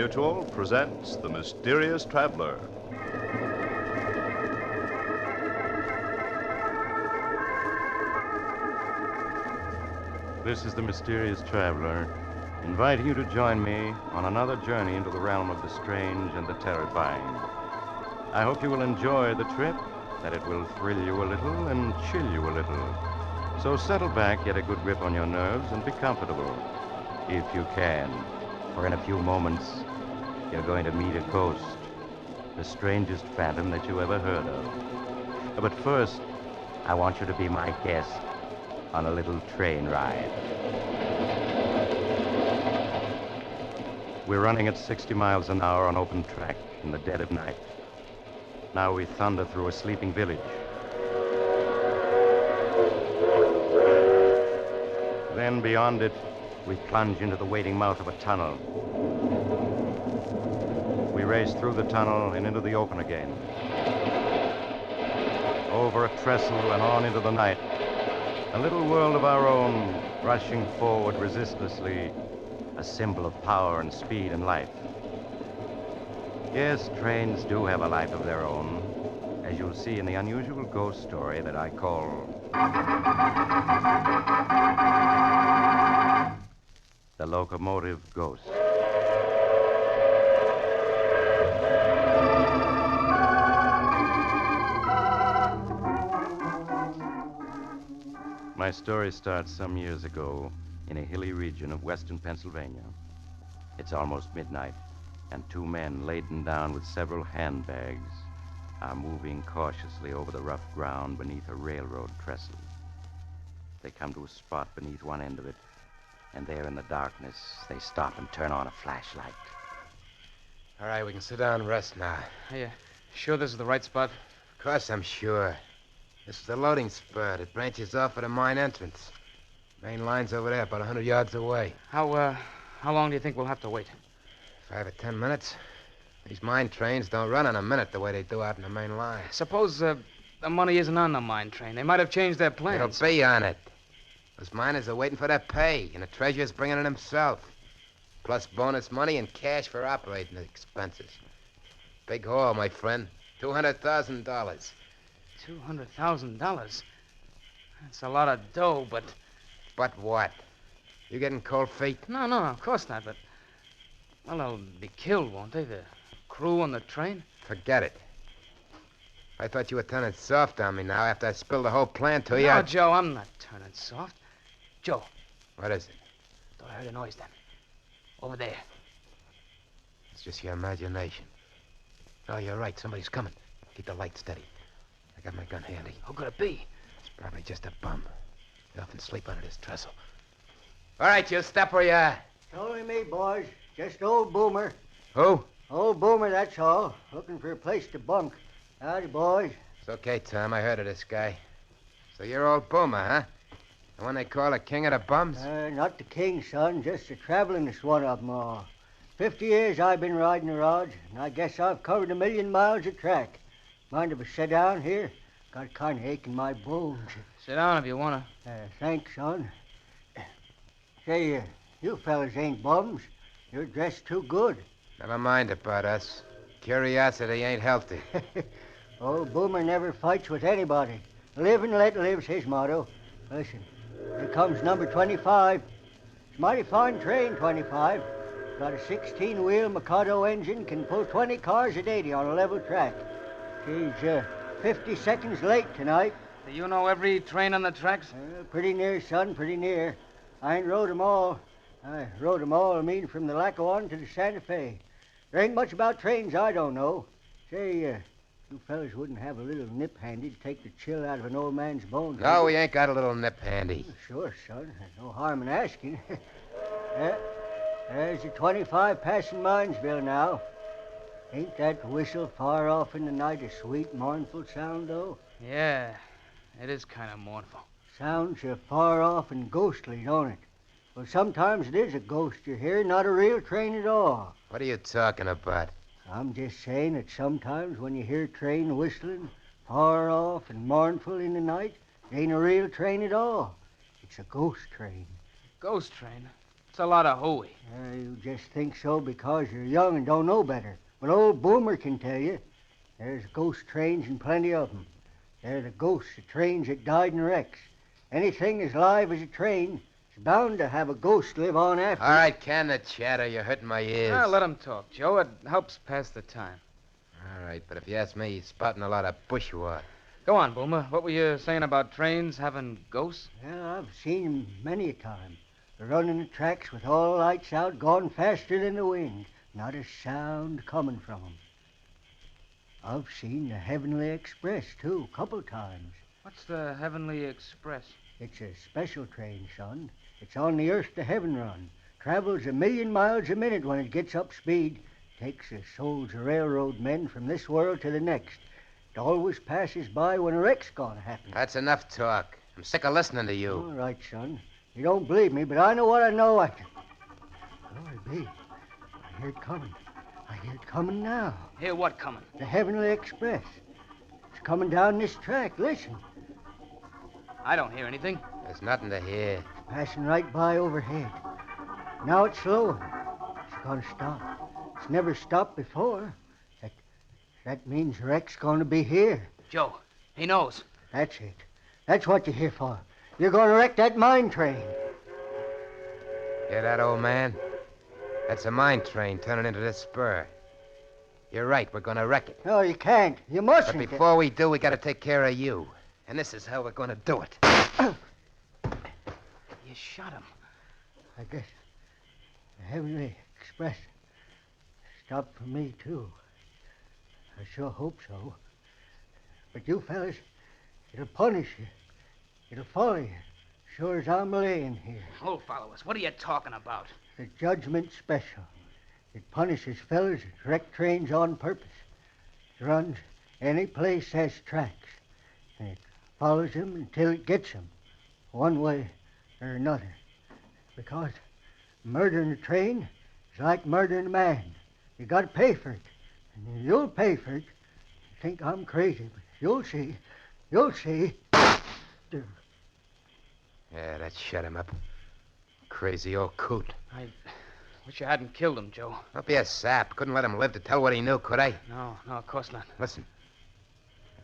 Mutual presents The Mysterious Traveler. This is The Mysterious Traveler, inviting you to join me on another journey into the realm of the strange and the terrifying. I hope you will enjoy the trip, that it will thrill you a little and chill you a little. So settle back, get a good grip on your nerves, and be comfortable, if you can. For in a few moments, you're going to meet a ghost, the strangest phantom that you ever heard of. But first, I want you to be my guest on a little train ride. We're running at 60 miles an hour on open track in the dead of night. Now we thunder through a sleeping village. Then beyond it, we plunge into the waiting mouth of a tunnel. We race through the tunnel and into the open again. Over a trestle and on into the night. A little world of our own, rushing forward resistlessly, a symbol of power and speed and life. Yes, trains do have a life of their own, as you'll see in the unusual ghost story that I call The Locomotive Ghost. My story starts some years ago in a hilly region of western Pennsylvania. It's almost midnight, and two men laden down with several handbags are moving cautiously over the rough ground beneath a railroad trestle. They come to a spot beneath one end of it, and there in the darkness, they stop and turn on a flashlight. All right, we can sit down and rest now. Are you sure this is the right spot? Of course I'm sure. This is the loading spur. It branches off at the mine entrance. Main line's over there, about 100 yards away. How long do you think we'll have to wait? 5 or 10 minutes. These mine trains don't run in a minute the way they do out in the main line. Suppose the money isn't on the mine train. They might have changed their plans. It'll be on it. Those miners are waiting for their pay, and the treasurer's bringing it himself. Plus bonus money and cash for operating expenses. Big haul, my friend. $200,000. $200,000? That's a lot of dough, but... But what? You getting cold feet? No, of course not, but... Well, they'll be killed, won't they? The crew on the train? Forget it. I thought you were turning soft on me now after I spilled the whole plan to you. No, Joe, I'm not turning soft. Joe. What is it? Thought I heard a noise then. Over there. It's just your imagination. Oh, you're right. Somebody's coming. Keep the light steady. I got my gun handy. Who could it be? It's probably just a bum. They often sleep under this trestle. All right, you stop where you are. It's only me, boys. Just old Boomer. Who? Old Boomer, that's all. Looking for a place to bunk. Howdy, boys. It's okay, Tom. I heard of this guy. So you're old Boomer, huh? The one they call the king of the bums? Not the king, son. Just the travelingest one of them all. 50 years I've been riding the rods, and I guess I've covered 1,000,000 miles of track. Mind if I sit down here? Got kind of ache in my bones. Sit down if you want to. Thanks, son. Say, you fellas ain't bums. You're dressed too good. Never mind about us. Curiosity ain't healthy. Old Boomer never fights with anybody. Live and let live's his motto. Listen, here comes number 25. It's a mighty fine train, 25. Got a 16-wheel Mikado engine, can pull 20 cars at 80 on a level track. She's 50 seconds late tonight. Do you know every train on the tracks? Pretty near, son, pretty near. I ain't rode 'em all. I rode 'em all, from the Lackawanna to the Santa Fe. There ain't much about trains I don't know. Say, you fellas wouldn't have a little nip handy to take the chill out of an old man's bones. No, we ain't got a little nip handy. Sure, son. There's no harm in asking. There's the 25 passing Minesville now. Ain't that whistle far off in the night a sweet, mournful sound, though? Yeah, it is kind of mournful. Sounds far off and ghostly, don't it? Well, sometimes it is a ghost you hear, not a real train at all. What are you talking about? I'm just saying that sometimes when you hear train whistling, far off and mournful in the night, it ain't a real train at all. It's a ghost train. Ghost train? It's a lot of hooey. You just think so because you're young and don't know better. But old Boomer can tell you. There's ghost trains and plenty of them. They're the ghosts of trains that died in wrecks. Anything as live as a train is bound to have a ghost live on after. All right, can the chatter. You're hurting my ears. Let him talk, Joe. It helps pass the time. All right, but if you ask me, he's spouting a lot of bushwhack. Go on, Boomer. What were you saying about trains having ghosts? Well, I've seen 'em many a time. They're running the tracks with all lights out, going faster than the wind. Not a sound coming from 'em. I've seen the Heavenly Express, too, a couple times. What's the Heavenly Express? It's a special train, son. It's on the Earth to Heaven run. Travels 1,000,000 miles a minute when it gets up speed. Takes the souls of railroad men from this world to the next. It always passes by when a wreck's gonna happen. That's enough talk. I'm sick of listening to you. All right, son. You don't believe me, but I know what I know. Glory be. I hear it coming. I hear it coming now. Hear what coming? The Heavenly Express. It's coming down this track. Listen. I don't hear anything. There's nothing to hear. It's passing right by overhead. Now it's slowing. It's gonna stop. It's never stopped before. That means the wreck's gonna be here. Joe, he knows. That's it. That's what you're here for. You're gonna wreck that mine train. Hear that, old man? That's a mine train turning into this spur. You're right, we're gonna wreck it. No, you can't. You But mustn't. before we do, we gotta take care of you. And this is how we're gonna do it. You shot him. I guess the Heavenly Express stopped for me, too. I sure hope so. But you fellas, it'll punish you. It'll follow you, sure as I'm laying here. Oh, follow us. What are you talking about? The Judgment Special. It punishes fellas that wreck trains on purpose. It runs any place has tracks. And it follows them until it gets them, one way or another. Because murdering a train is like murdering a man. You gotta pay for it. And you'll pay for it. You think I'm crazy, but you'll see. You'll see. Yeah, that shut him up. Crazy old coot. I wish you hadn't killed him, Joe. Don't be a sap. Couldn't let him live to tell what he knew, could I? No, of course not. Listen.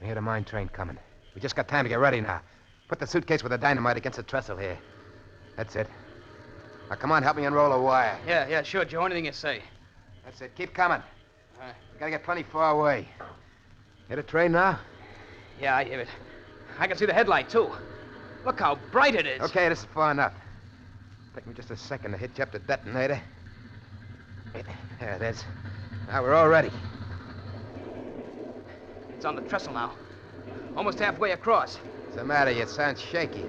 I hear the mine train coming. We just got time to get ready now. Put the suitcase with the dynamite against the trestle here. That's it. Now, come on, help me unroll a wire. Yeah, sure, Joe. Anything you say. That's it. Keep coming. All right. We gotta get plenty far away. Hear the train now? Yeah, I hear it. I can see the headlight, too. Look how bright it is. Okay, this is far enough. Take me just a second to hitch up the detonator. There it is. Now we're all ready. It's on the trestle now. Almost halfway across. What's the matter? You sound shaky.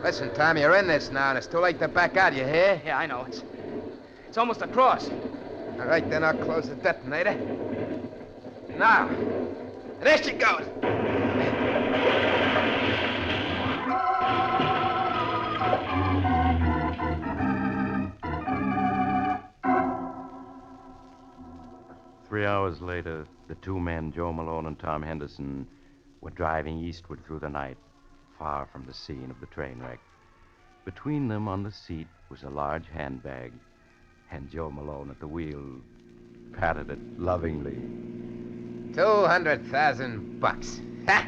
Listen, Tom, you're in this now, and it's too late to back out, you hear? Yeah, I know. It's almost across. All right, then I'll close the detonator. Now, there she goes. 3 hours later, the two men, Joe Malone and Tom Henderson, were driving eastward through the night, far from the scene of the train wreck. Between them on the seat was a large handbag, and Joe Malone at the wheel patted it lovingly. $200,000. Ha!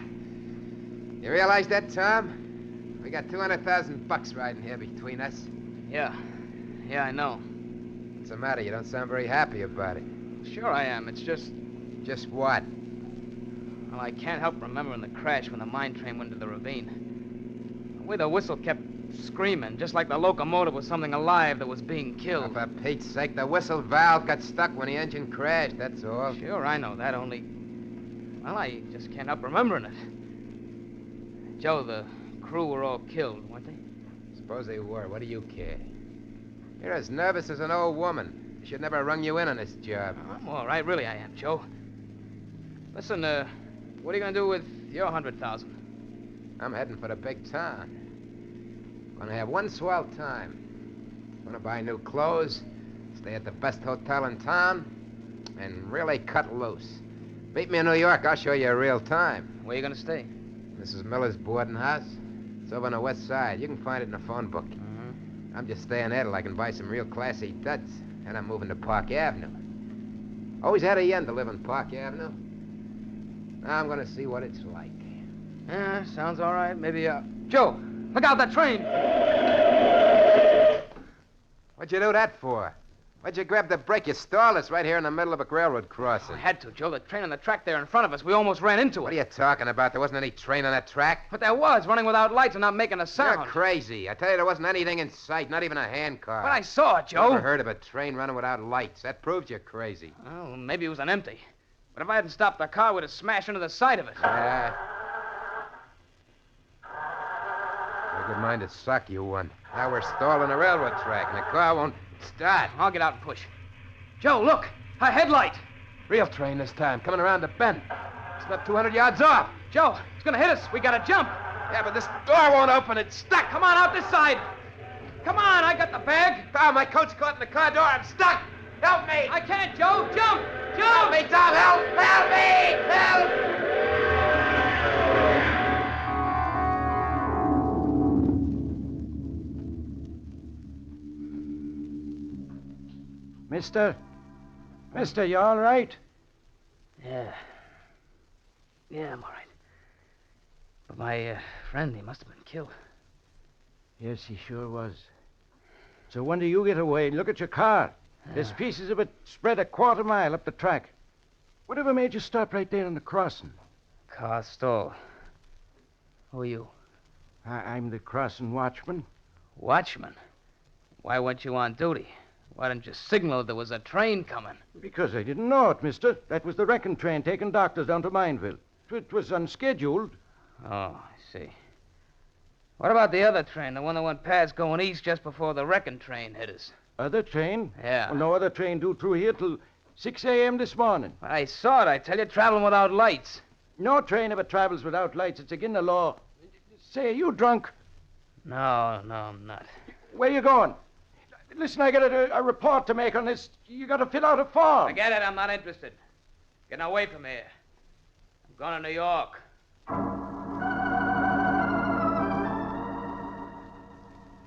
You realize that, Tom? We got $200,000 riding here between us. Yeah, I know. What's the matter? You don't sound very happy about it. Sure I am. It's just... Just what? Well, I can't help remembering the crash when the mine train went into the ravine. The way the whistle kept screaming, just like the locomotive was something alive that was being Oh, killed. for Pete's sake, the whistle valve got stuck when the engine crashed, that's all. Sure, I know that, only... Well, I just can't help remembering it. Joe, the crew were all killed, weren't they? Suppose they were. What do you care? You're as nervous as an old woman. I should never have rung you in on this job. I'm all right, really I am, Joe. Listen, what are you going to do with your 100,000? I'm heading for the big town. Gonna have one swell time. Gonna buy new clothes, stay at the best hotel in town, and really cut loose. Meet me in New York, I'll show you a real time. Where are you going to stay? Mrs. Miller's boarding house. It's over on the west side. You can find it in the phone book. I'm just staying there till I can buy some real classy duds. And I'm moving to Park Avenue. Always had a yen to live on Park Avenue. Now I'm gonna see what it's like. Yeah, sounds all right. Maybe, Joe, look out, that train! What'd you do that for? Why'd you grab the brake? You stalled us right here in the middle of a railroad crossing. I had to, Joe. The train on the track there in front of us. We almost ran into it. What are you talking about? There wasn't any train on that track. But there was, running without lights and not making a sound. You're crazy. I tell you, there wasn't anything in sight, not even a hand car. But I saw it, Joe. Never heard of a train running without lights. That proves you're crazy. Well, maybe it was an empty. But if I hadn't stopped the car, we'd have smashed into the side of it. Yeah. A good mind to suck, you one. Now we're stalling a railroad track, and the car won't start. I'll get out and push. Joe, look! A headlight! Real train this time, coming around the bend. It's about 200 yards off. Joe, it's gonna hit us. We gotta jump. Yeah, but this door won't open. It's stuck. Come on, out this side. Come on, I got the bag. Oh, my coat's caught in the car door. I'm stuck. Help me. I can't, Joe. Jump! Help Jump! me, Tom. Help! Help me! Help! Mister, you all right? Yeah. Yeah, I'm all right. But my friend, he must have been killed. Yes, he sure was. So when do you get away? Look at your car. There's pieces of it spread a quarter mile up the track. Whatever made you stop right there on the crossing? Car stalled. Who are you? I'm the crossing watchman. Watchman? Why weren't you on duty? Why didn't you signal there was a train coming? Because I didn't know it, mister. That was the wrecking train taking doctors down to Mineville. It was unscheduled. Oh, I see. What about the other train, the one that went past going east just before the wrecking train hit us? Other train? Yeah. Well, no other train due through here till 6 a.m. this morning. I saw it, I tell you, traveling without lights. No train ever travels without lights. It's against the law. Say, are you drunk? No, I'm not. Where you going? Listen, I got a report to make on this. You got to fill out a form. Forget it, I'm not interested. Getting away from here. I'm going to New York.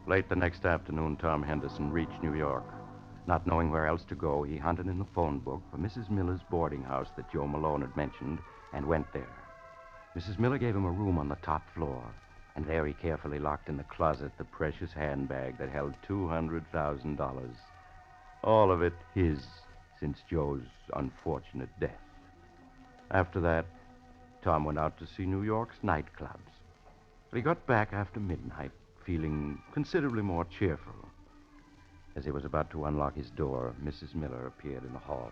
Late the next afternoon, Tom Henderson reached New York. Not knowing where else to go, he hunted in the phone book for Mrs. Miller's boarding house that Joe Malone had mentioned and went there. Mrs. Miller gave him a room on the top floor, and there he carefully locked in the closet the precious handbag that held $200,000. All of it his since Joe's unfortunate death. After that, Tom went out to see New York's nightclubs. But he got back after midnight, feeling considerably more cheerful. As he was about to unlock his door, Mrs. Miller appeared in the hall.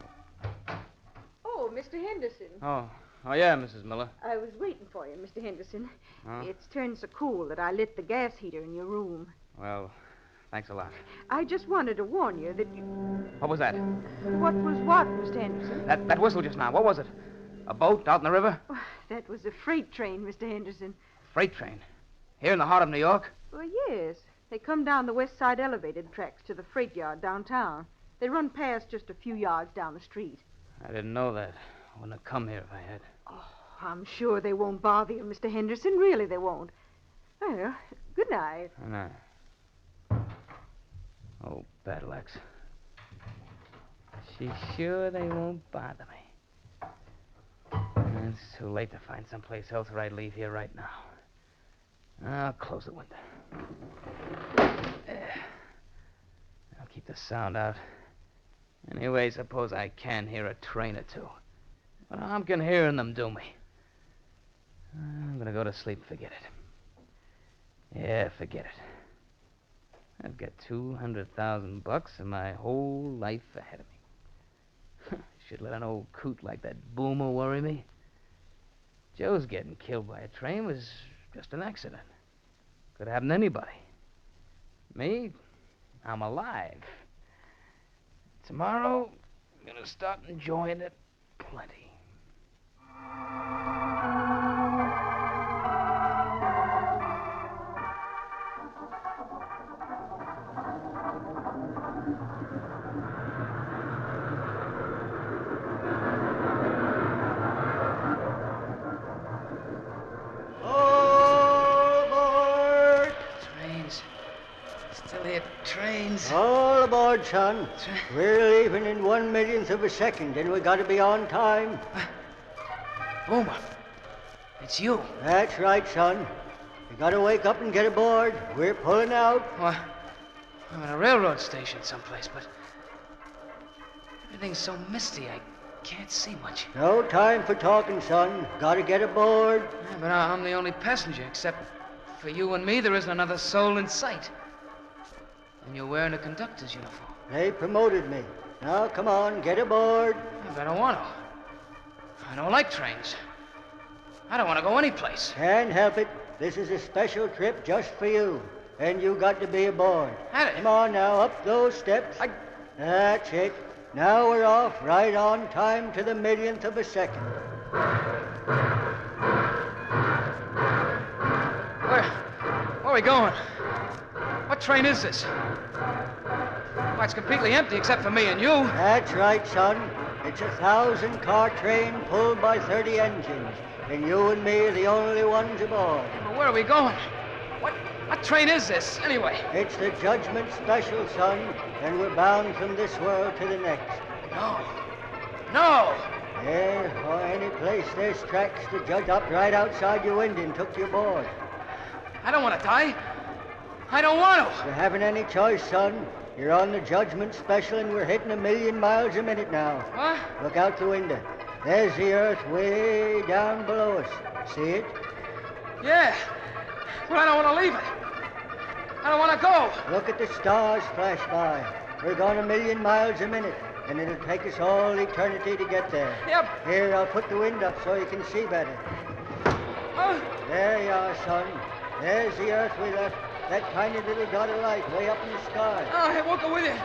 Oh, Mr. Henderson. Oh, yeah, Mrs. Miller. I was waiting for you, Mr. Henderson. Huh? It's turned so cool that I lit the gas heater in your room. Well, thanks a lot. I just wanted to warn you that you... What was that? What was what, Mr. Henderson? That whistle just now. What was it? A boat out in the river? Oh, that was a freight train, Mr. Henderson. Freight train? Here in the heart of New York? Well, yes. They come down the west side elevated tracks to the freight yard downtown. They run past just a few yards down the street. I didn't know that. I wouldn't have come here if I had. Oh, I'm sure they won't bother you, Mr. Henderson. Really, they won't. Well, good night. No. Oh, battle axe. She's sure they won't bother me. It's too late to find someplace else where I'd leave here right now. I'll close the window. I'll keep the sound out. Anyway, suppose I can hear a train or two. But I'm can hearing them do me. I'm gonna go to sleep and forget it. Yeah, forget it. I've got $200,000 and my whole life ahead of me. Should let an old coot like that Boomer worry me. Joe's getting killed by a train was just an accident. Could happen to anybody. Me, I'm alive. Tomorrow, I'm gonna start enjoying it plenty. still hear trains. All aboard, son. We're leaving in 1/1,000,000th of a second, and we gotta be on time. Boomer, it's you. That's right, son. You gotta wake up and get aboard. We're pulling out. Well, I'm at a railroad station someplace, but everything's so misty I can't see much. No time for talking, son. Gotta get aboard. Yeah, but I'm the only passenger, except for you and me, there isn't another soul in sight. And you're wearing a conductor's uniform. They promoted me. Now, come on, get aboard. Yeah, but I don't want to. I don't like trains. I don't want to go anyplace. Can't help it. This is a special trip just for you. And you got to be aboard. Come on now, up those steps. That's it. Now we're off, right on time to the 1,000,000th of a second. Where are we going? What train is this? Why, it's completely empty except for me and you. That's right, son. It's a 1,000-car train pulled by 30 engines. And you and me are the only ones aboard. But where are we going? What train is this, anyway? It's the Judgment Special, son. And we're bound from this world to the next. No! Yeah, or any place there's tracks, the judge up right outside your window and took you aboard. I don't want to die. I don't want to. You haven't any choice, son. You're on the Judgment Special and we're hitting 1,000,000 miles a minute now. What? Look out the window. There's the earth way down below us. See it? Yeah, but I don't want to leave it. I don't want to go. Look at the stars flash by. We're going 1,000,000 miles a minute, and it'll take us all eternity to get there. Yep. Here, I'll put the wind up so you can see better. There you are, son. There's the earth we left. That tiny little dot of light way up in the sky. Oh, I won't go with you.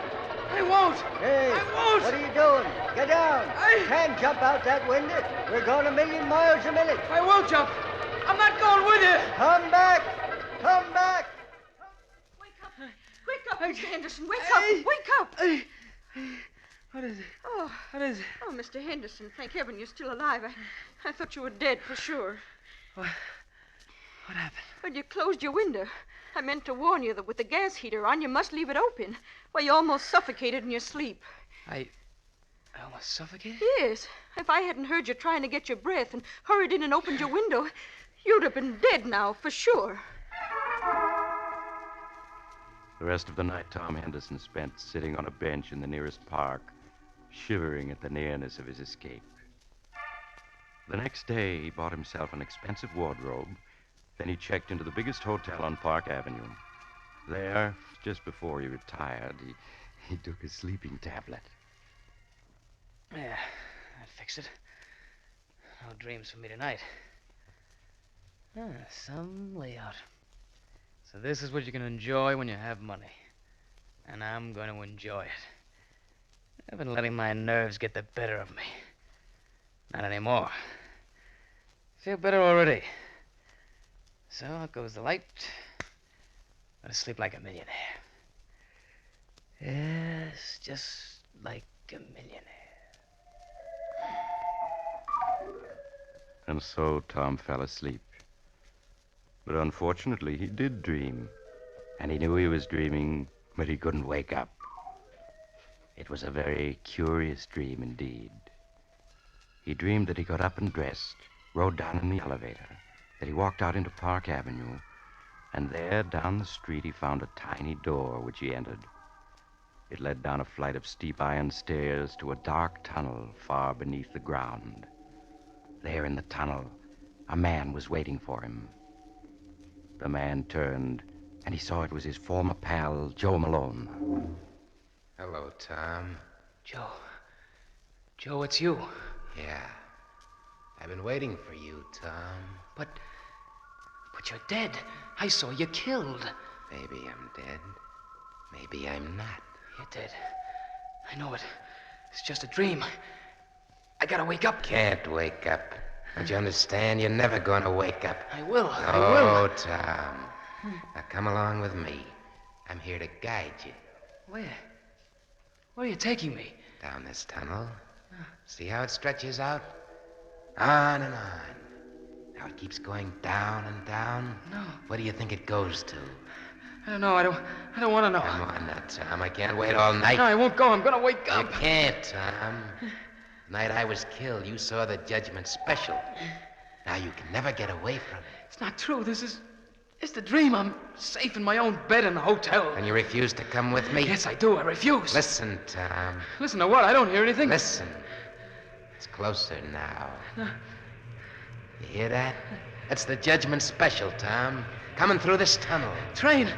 I won't. Hey, I won't. what are you doing? Get down. I Can't jump out that window. We're going 1,000,000 miles a minute. I will jump. I'm not going with you. Come back. Come back. Wake up. Wake up, Mr. Henderson. Wake up. Wake up. What is it? Oh. What is it? Oh, Mr. Henderson, thank heaven you're still alive. I thought you were dead for sure. What happened? Well, you closed your window. I meant to warn you that with the gas heater on, you must leave it open. Well, you almost suffocated in your sleep. I almost suffocated? Yes. If I hadn't heard you trying to get your breath and hurried in and opened your window, you'd have been dead now, for sure. The rest of the night, Tom Henderson spent sitting on a bench in the nearest park, shivering at the nearness of his escape. The next day, he bought himself an expensive wardrobe. Then he checked into the biggest hotel on Park Avenue. There, just before he retired, he took a sleeping tablet. Yeah, that fixed it. No dreams for me tonight. Some layout. So this is what you can enjoy when you have money. And I'm going to enjoy it. I've been letting my nerves get the better of me. Not anymore. Feel better already. So out goes the light. Go to sleep like a millionaire. Yes, just like a millionaire. And so Tom fell asleep. But unfortunately, he did dream. And he knew he was dreaming, but he couldn't wake up. It was a very curious dream indeed. He dreamed that he got up and dressed, rode down in the elevator, that he walked out into Park Avenue, and there, down the street, he found a tiny door which he entered. It led down a flight of steep iron stairs to a dark tunnel far beneath the ground. There in the tunnel, a man was waiting for him. The man turned, and he saw it was his former pal, Joe Malone. Hello, Tom. Joe, it's you. Yeah. I've been waiting for you, Tom. But you're dead. I saw you killed. Maybe I'm dead. Maybe I'm not. You're dead. I know it. It's just a dream. I gotta wake up. Can't wake up. Don't you understand? You're never gonna wake up. I will. Oh, Tom. Now come along with me. I'm here to guide you. Where? Where are you taking me? Down this tunnel. See how it stretches out? On and on. Now it keeps going down and down. No. What do you think it goes to? I don't know. I I don't want to know. Come on now, Tom. I can't wait all night. No, I won't go. I'm going to wake You up. can't, Tom. The night I was killed, you saw the judgment special. Now you can never get away from it. It's not true. It's the dream. I'm safe in my own bed in the hotel. And you refuse to come with me? Yes, I do. I refuse. Listen, Tom. Listen to what? I don't hear anything. Listen. It's closer now. You hear that? That's the judgment special, Tom. Coming through this tunnel. Train.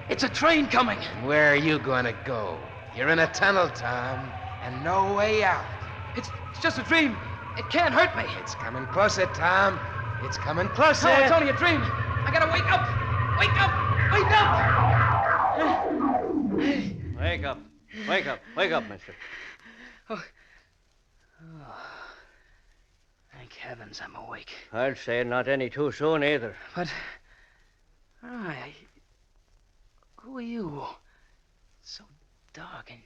It's a train coming. And where are you going to go? You're in a tunnel, Tom, and no way out. It's just a dream. It can't hurt me. It's coming closer, Tom. It's coming closer. No, it's only a dream. I gotta wake up. Wake up. Wake up. Wake up. Wake up. Wake up, mister. Oh. Thank heavens I'm awake. I'd say not any too soon either. But, who are you? So dark and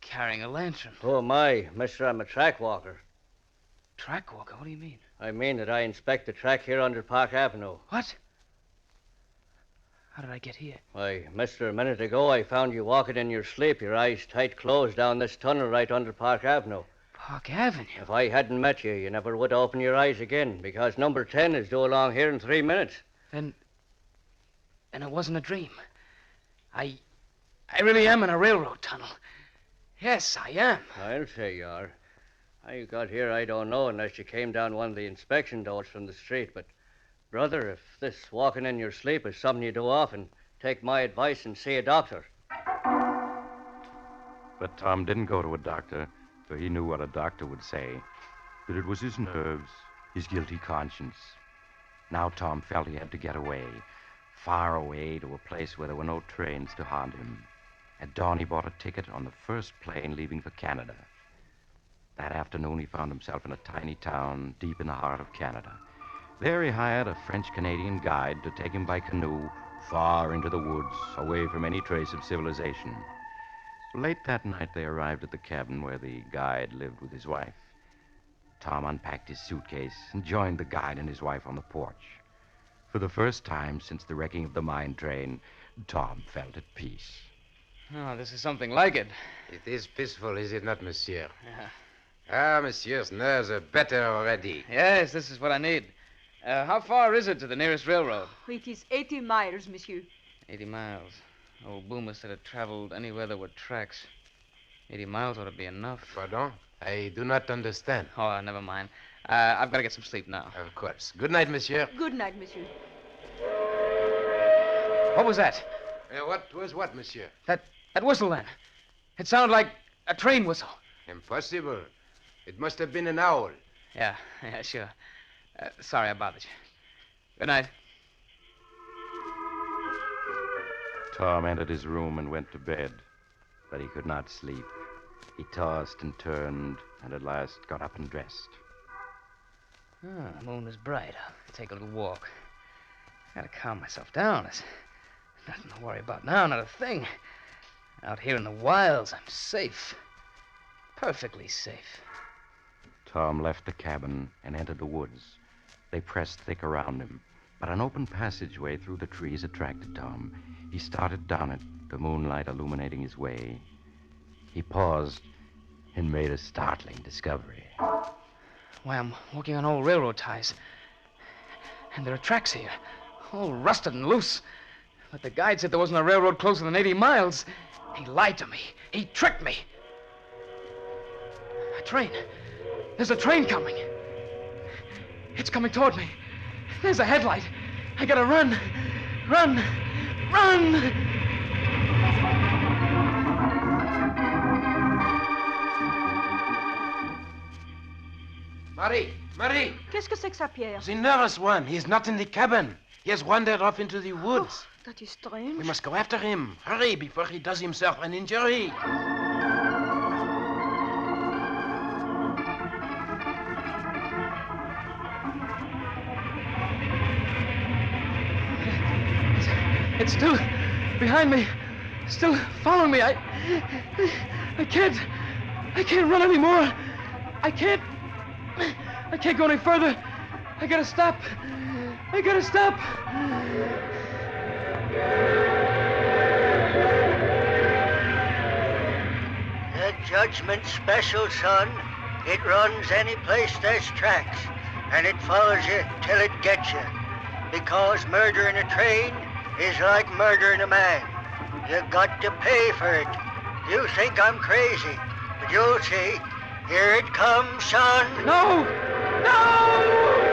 carrying a lantern. Oh, my, mister, I'm a track walker. Track walker? What do you mean? I mean that I inspect the track here under Park Avenue. What? How did I get here? Why, mister, a minute ago I found you walking in your sleep, your eyes tight closed down this tunnel right under Park Avenue. Park Avenue? If I hadn't met you, you never would open your eyes again, because number 10 is due along here in 3 minutes. Then it wasn't a dream. I really am in a railroad tunnel. Yes, I am. I'll say you are. How you got here, I don't know, unless you came down one of the inspection doors from the street. But, brother, if this walking in your sleep is something you do often, take my advice and see a doctor. But Tom didn't go to a doctor, for he knew what a doctor would say. That it was his nerves, his guilty conscience. Now Tom felt he had to get away, far away to a place where there were no trains to haunt him. At dawn, he bought a ticket on the first plane leaving for Canada. That afternoon, he found himself in a tiny town deep in the heart of Canada. There, he hired a French-Canadian guide to take him by canoe far into the woods, away from any trace of civilization. Late that night, they arrived at the cabin where the guide lived with his wife. Tom unpacked his suitcase and joined the guide and his wife on the porch. For the first time since the wrecking of the mine train, Tom felt at peace. Oh, this is something like it. It is peaceful, is it not, monsieur? Yeah. Ah, monsieur's nerves are better already. Yes, this is what I need. How far is it to the nearest railroad? It is 80 miles, monsieur. 80 miles. Old Boomer said it traveled anywhere there were tracks. 80 miles ought to be enough. Pardon? I do not understand. Oh, never mind. I've got to get some sleep now. Of course. Good night, monsieur. Good night, monsieur. What was that? What was what, monsieur? That whistle then. It sounded like a train whistle. Impossible. It must have been an owl. Yeah, sure. Sorry I bothered you. Good night. Tom entered his room and went to bed, but he could not sleep. He tossed and turned, and at last got up and dressed. Oh, the moon is bright. I'll take a little walk. Gotta calm myself down. There's nothing to worry about now, not a thing. Out here in the wilds, I'm safe. Perfectly safe. Tom left the cabin and entered the woods. They pressed thick around him, but an open passageway through the trees attracted Tom. He started down it, the moonlight illuminating his way. He paused and made a startling discovery. Why, I'm walking on old railroad ties. And there are tracks here, all rusted and loose. But the guide said there wasn't a railroad closer than 80 miles. He lied to me. He tricked me. A train. There's a train coming. It's coming toward me. There's a headlight. I gotta run. Run. Run! Marie! Qu'est-ce que c'est que ça, Pierre? The nearest one. He is not in the cabin. He has wandered off into the woods. Oh, that is strange. We must go after him. Hurry before he does himself an injury. It's still behind me. Still following me. I can't run anymore. I can't go any further. I gotta stop. Judgment special, son. It runs any place there's tracks, and it follows you till it gets you. Because murdering a train is like murdering a man. You got to pay for it. You think I'm crazy, but you'll see. Here it comes, son. No! No!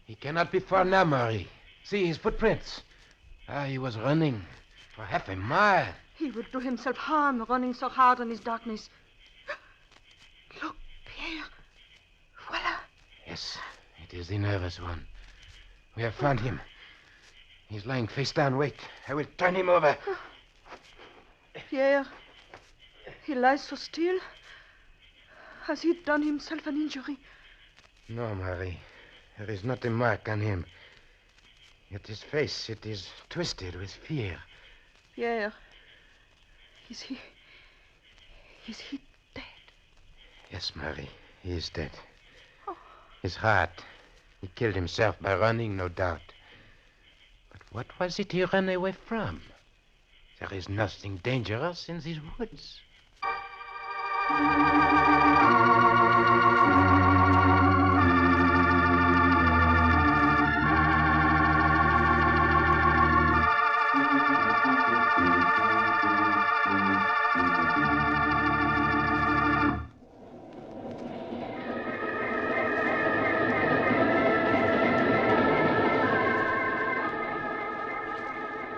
He cannot be far now, Murray. See his footprints. He was running for half a mile. He would do himself harm running so hard in his darkness. Look, Pierre. Voila. Yes, it is the nervous one. We have found him. He's lying face down. Wait, I will turn him over. Pierre, he lies so still. Has he done himself an injury? No, Marie. There is not a mark on him. Yet his face, it is twisted with fear. Pierre, is he dead? Yes, Marie, he is dead. Oh. His heart. He killed himself by running, no doubt. But what was it he ran away from? There is nothing dangerous in these woods.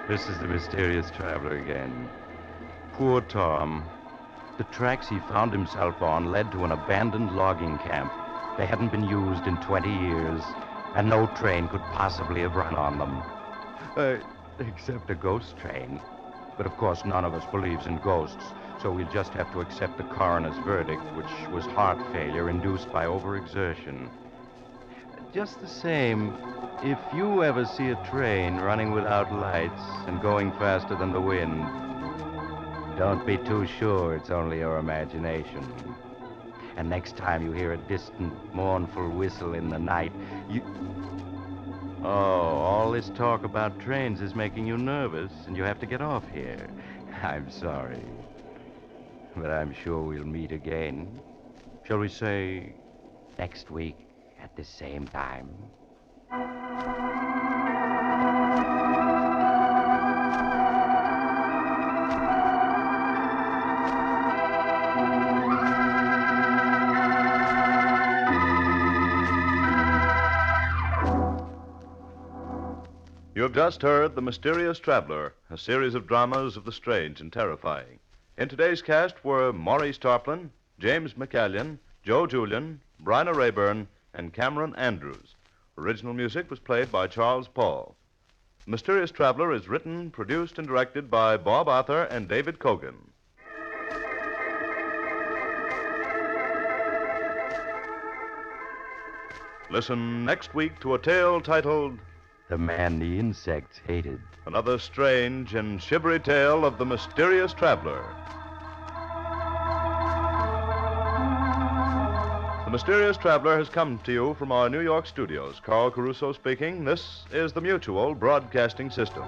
This is the mysterious traveler again. Poor Tom. The tracks he found himself on led to an abandoned logging camp. They hadn't been used in 20 years, and no train could possibly have run on them. Except a ghost train. But of course, none of us believes in ghosts, so we'll just have to accept the coroner's verdict, which was heart failure induced by overexertion. Just the same, if you ever see a train running without lights and going faster than the wind, don't be too sure it's only your imagination. And next time you hear a distant, mournful whistle in the night, Oh, all this talk about trains is making you nervous, and you have to get off here. I'm sorry. But I'm sure we'll meet again. Shall we say next week at the same time? You have just heard The Mysterious Traveler, a series of dramas of the strange and terrifying. In today's cast were Maurice Tarplin, James McCallion, Joe Julian, Bryna Rayburn, and Cameron Andrews. Original music was played by Charles Paul. The Mysterious Traveler is written, produced, and directed by Bob Arthur and David Cogan. Listen next week to a tale titled The Man the Insects Hated. Another strange and shivery tale of the mysterious traveler. The Mysterious Traveler has come to you from our New York studios. Carl Caruso speaking. This is the Mutual Broadcasting System.